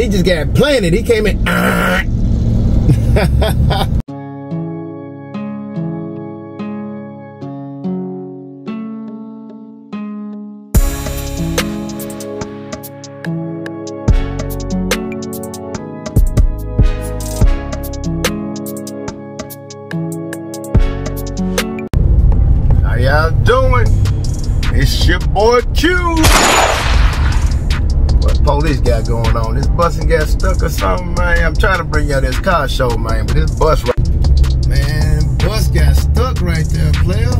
He just got planted. He came in. How y'all doing? It's your boy Q. What police got going on? This busing got stuck or something, man? I'm trying to bring y'all this car show, man, but this bus right... Man, bus got stuck right there, player.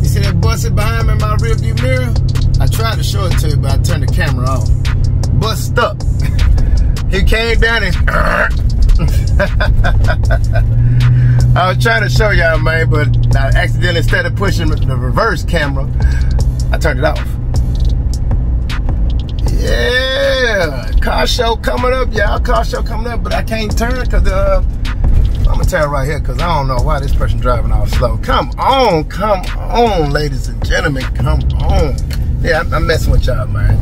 You see that bus behind me in my rearview mirror? I tried to show it to you, but I turned the camera off. Bus stuck. He came down and... I was trying to show y'all, man, but I accidentally, instead of pushing the reverse camera, I turned it off. Yeah, car show coming up, y'all. Car show coming up, but I can't turn because I'm gonna turn right here because I don't know why this person driving all slow. Come on, ladies and gentlemen, come on. Yeah, I'm messing with y'all, man.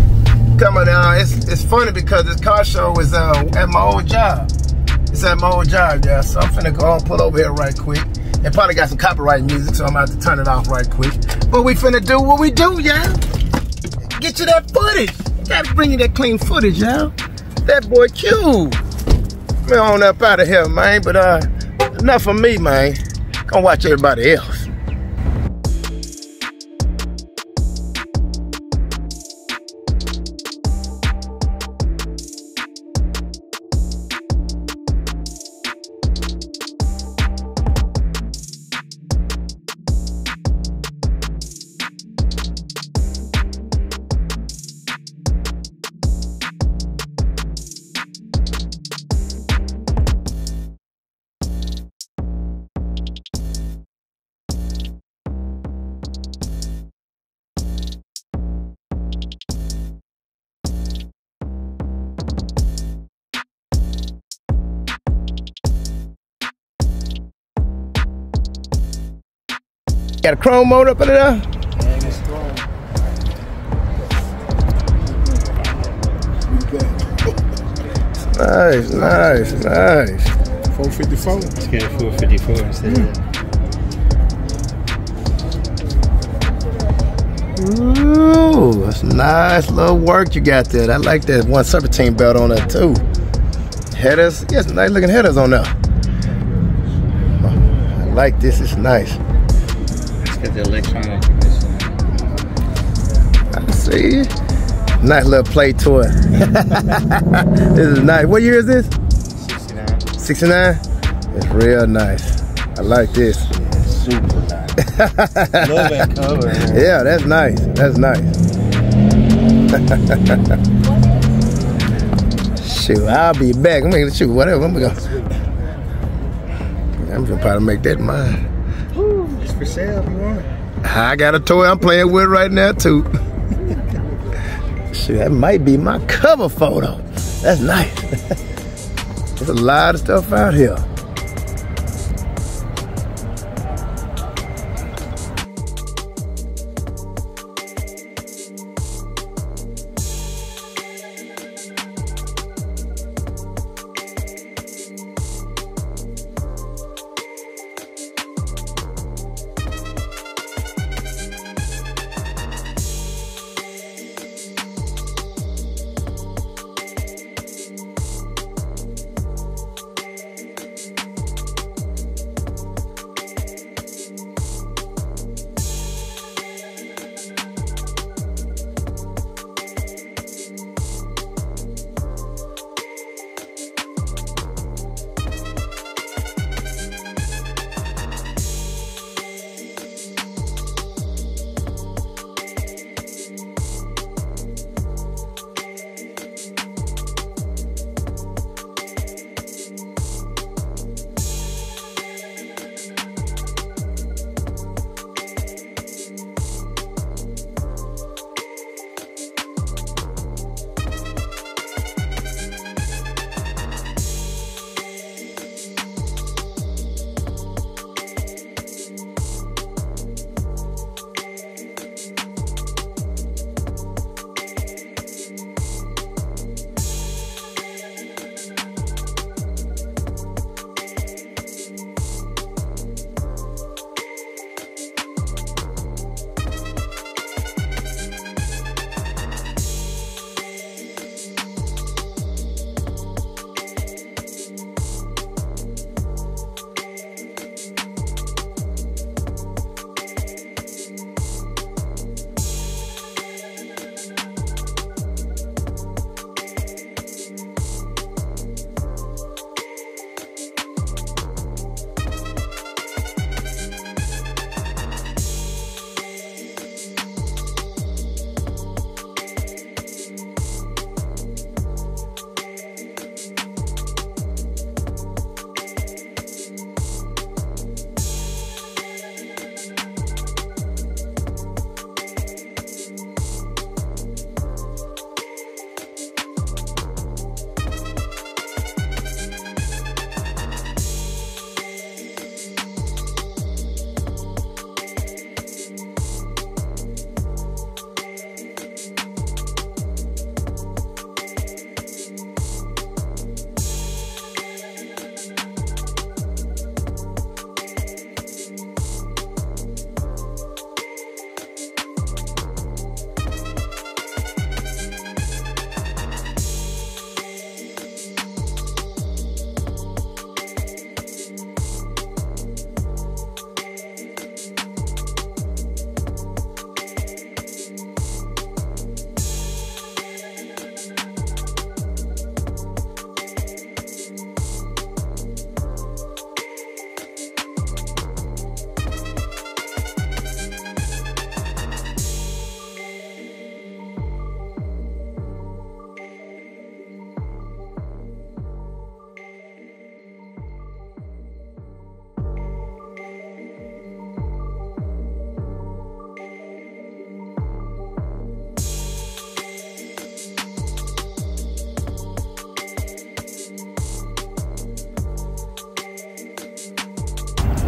Coming down, it's funny because this car show is at my old job. It's at my old job, yeah. So I'm finna go and pull over here right quick. It probably got some copyright music, so I'm about to turn it off right quick. But we finna do what we do, y'all. Get you that footage. Gotta bring you that clean footage, y'all. That boy Q. Man, on up out of here, man. But enough of me, man. Go watch everybody else. Got a chrome motor up in there? Yeah, it's strong. Nice. 454. Let's get a 454 instead of that. Ooh, that's nice little work you got there. I like that 117 belt on there too. Headers, yes, nice looking headers on there. I like this, it's nice. Let's get the electronic ignition. I see. Nice little play to it. This is nice. What year is this? 69. 69? It's real nice. I like this. Super nice. Love that cover. Man. Yeah, that's nice. That's nice. Shoot, I'll be back. I'm gonna shoot whatever. I'm gonna probably make that mine. It's for sale if you want it. I got a toy I'm playing with right now too. Shoot, that might be my cover photo. That's nice. There's a lot of stuff out here.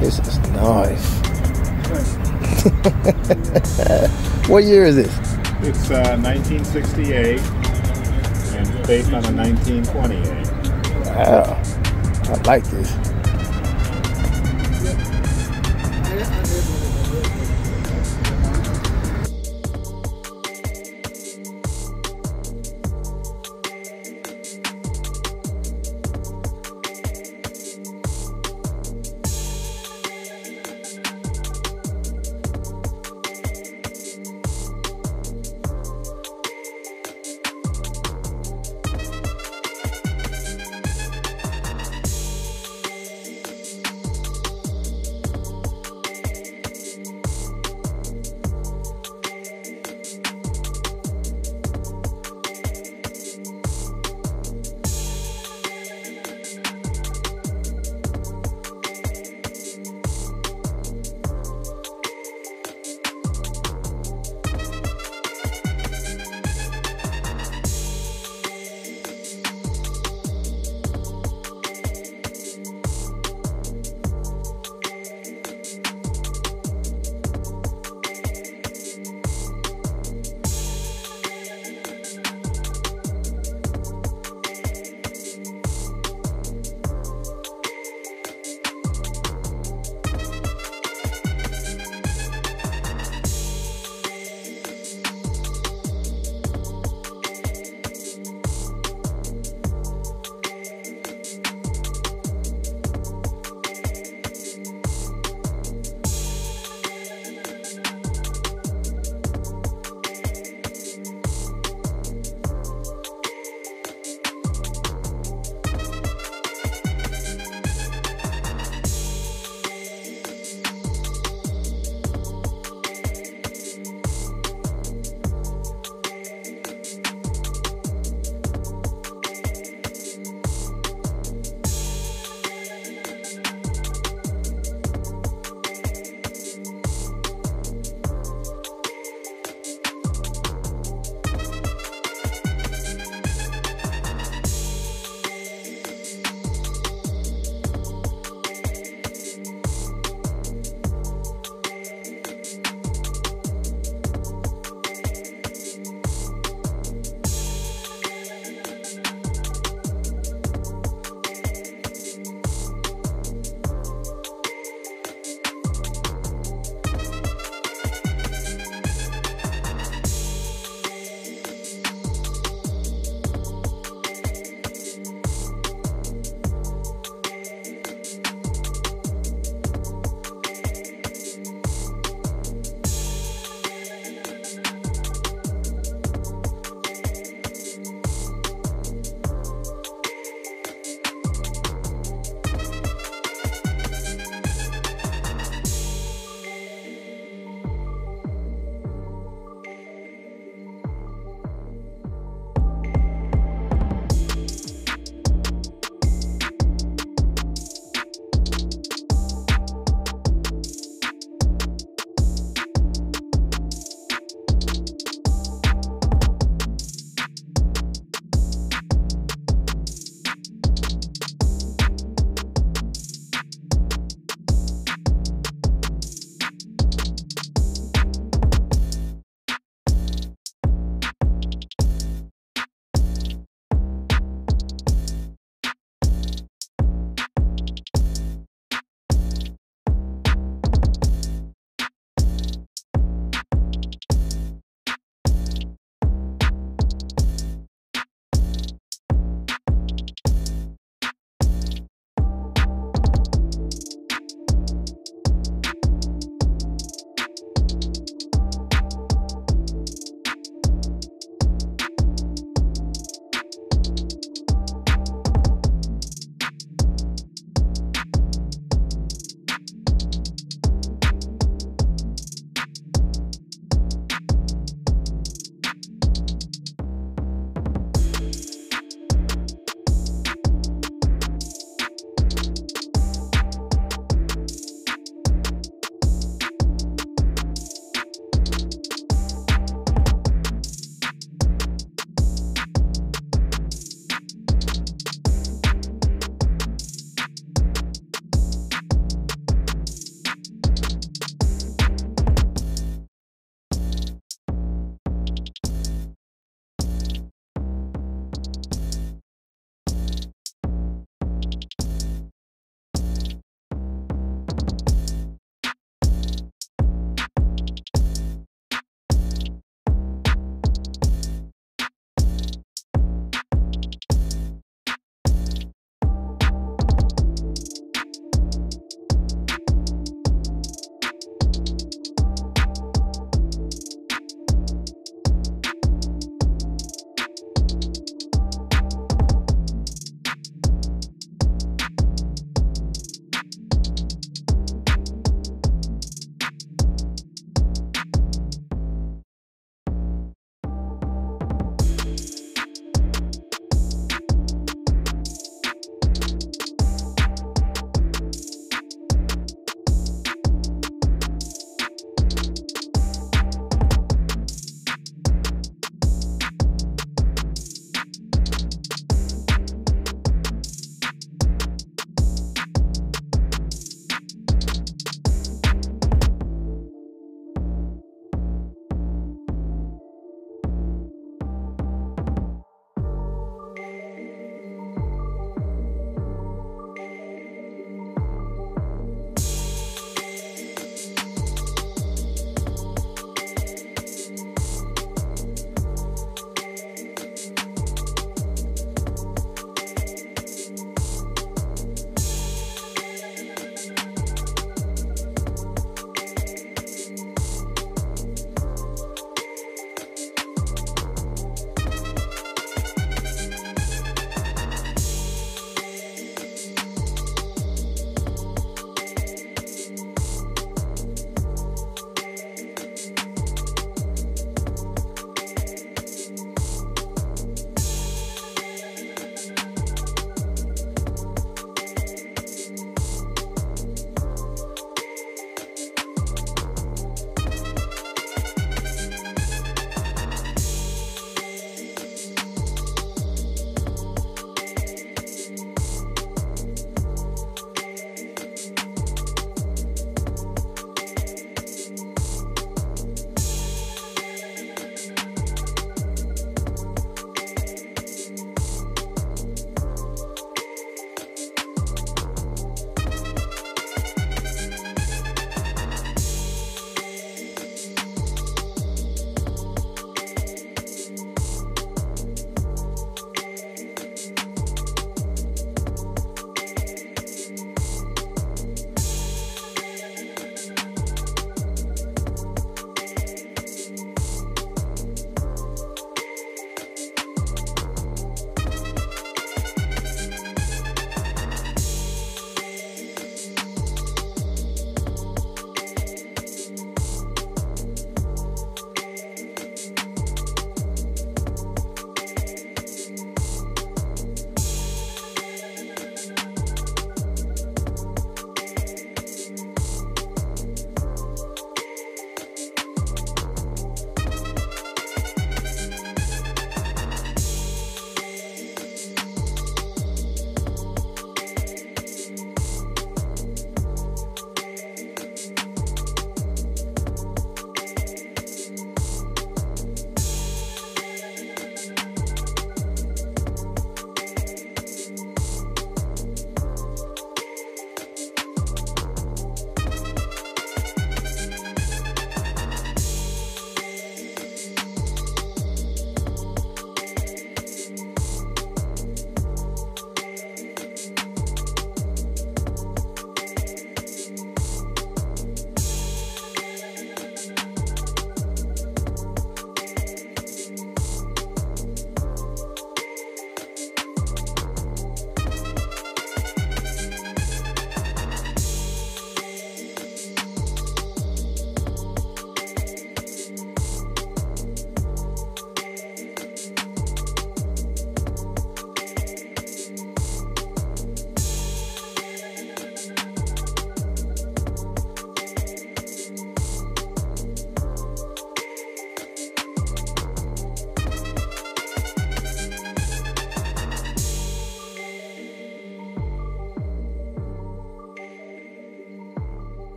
This is nice. What year is this? It's 1968 and based on a 1928. Wow, I like this.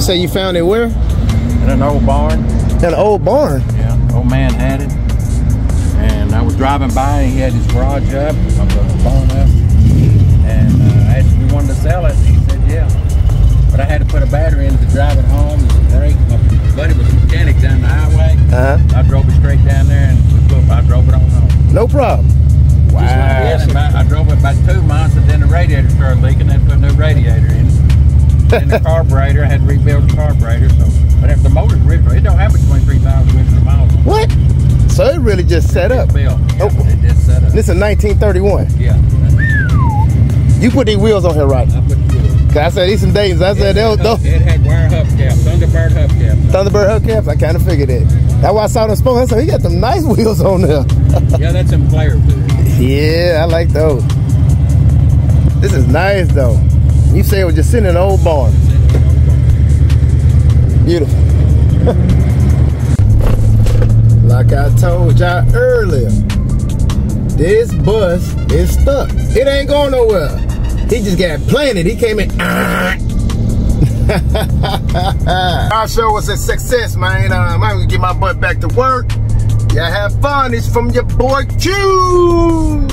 say you found it where? In an old barn. In an old barn? Yeah, old man had it. And I was driving by and he had his garage up, the barn up. And I asked if we wanted to sell it, and he said yeah. But I had to put a battery in to drive it home. My buddy was a mechanic down the highway. I drove it straight down there and I drove it on home. No problem. Wow. I drove it about 2 months and then the radiator started leaking. I put a new radiator in. And the carburetor, I had to rebuild the carburetor. So, but if the motor's original, it don't have between 3,000 miles. What? So it really just set up. Built. Yeah, it just set up. This is 1931. Yeah. You put these wheels on here, right? I put the wheels. Cause I said these some Daytons. I said they'll. It had wire hubcaps, Thunderbird hubcaps. Thunderbird hubcaps. I kind of figured it. That's why I saw them spoke. I said he got some nice wheels on there. Yeah, that's some player wheels. Yeah, I like those. This is nice though. You say it was just sitting in an old barn. Beautiful. Like I told y'all earlier, this bus is stuck. It ain't going nowhere. He just got planted. He came in. Our show was a success, man. I'm gonna get my butt back to work. Y'all have fun. It's from your boy Q.